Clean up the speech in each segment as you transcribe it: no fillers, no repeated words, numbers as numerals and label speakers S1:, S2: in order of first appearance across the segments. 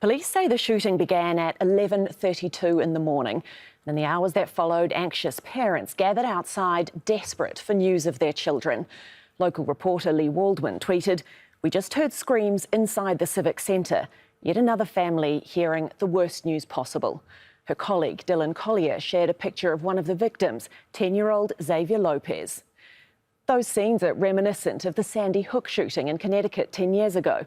S1: Police say the shooting began at 11:32 in the morning. In the hours that followed, anxious parents gathered outside, desperate for news of their children. Local reporter Lee Waldman tweeted, "We just heard screams inside the Civic Centre. Yet another family hearing the worst news possible." Her colleague Dylan Collier shared a picture of one of the victims, 10-year-old Xavier Lopez. Those scenes are reminiscent of the Sandy Hook shooting in Connecticut 10 years ago.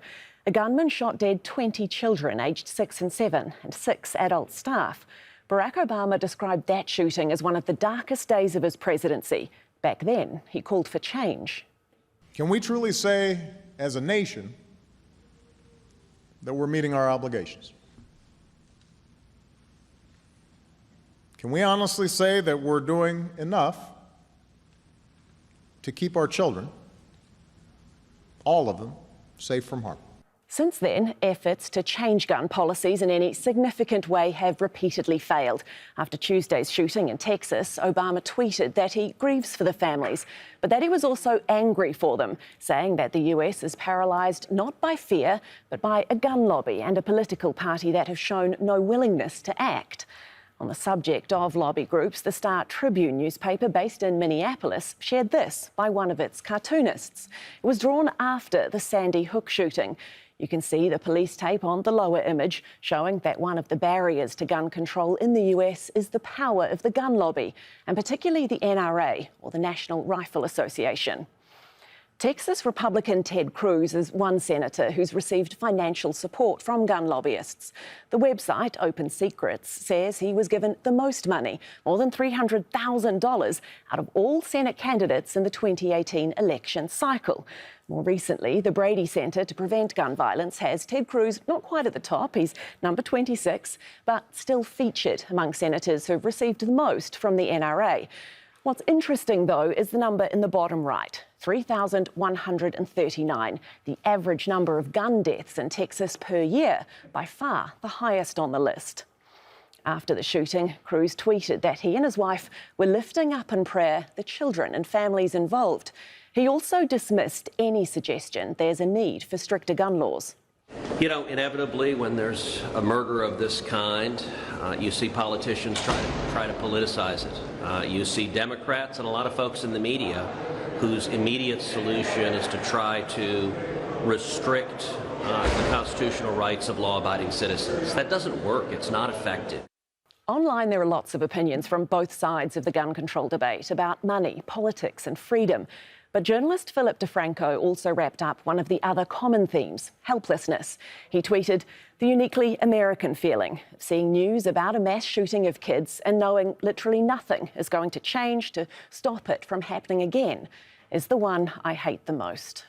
S1: A gunman shot dead 20 children aged 6 and 7 and 6 adult staff. Barack Obama described that shooting as one of the darkest days of his presidency. Back then, he called for change.
S2: Can we truly say, as a nation, that we're meeting our obligations? Can we honestly say that we're doing enough to keep our children, all of them, safe from harm?
S1: Since then, efforts to change gun policies in any significant way have repeatedly failed. After Tuesday's shooting in Texas, Obama tweeted that he grieves for the families, but that he was also angry for them, saying that the US is paralysed not by fear, but by a gun lobby and a political party that have shown no willingness to act. On the subject of lobby groups, the Star Tribune newspaper based in Minneapolis shared this by one of its cartoonists. It was drawn after the Sandy Hook shooting. You can see the police tape on the lower image, showing that one of the barriers to gun control in the US is the power of the gun lobby, and particularly the NRA, or the National Rifle Association. Texas Republican Ted Cruz is one senator who's received financial support from gun lobbyists. The website Open Secrets says he was given the most money, more than $300,000, out of all Senate candidates in the 2018 election cycle. More recently, the Brady Center to Prevent Gun Violence has Ted Cruz not quite at the top. He's number 26, but still featured among senators who've received the most from the NRA. What's interesting, though, is the number in the bottom right, 3,139, the average number of gun deaths in Texas per year, by far the highest on the list. After the shooting, Cruz tweeted that he and his wife were lifting up in prayer the children and families involved. He also dismissed any suggestion there's a need for stricter gun laws.
S3: You know, inevitably, when there's a murder of this kind, you see politicians try to politicize it. You see Democrats and a lot of folks in the media whose immediate solution is to try to restrict the constitutional rights of law-abiding citizens. That doesn't work. It's not effective.
S1: Online, there are lots of opinions from both sides of the gun control debate about money, politics and freedom. But journalist Philip DeFranco also wrapped up one of the other common themes, helplessness. He tweeted, "The uniquely American feeling of seeing news about a mass shooting of kids and knowing literally nothing is going to change to stop it from happening again is the one I hate the most."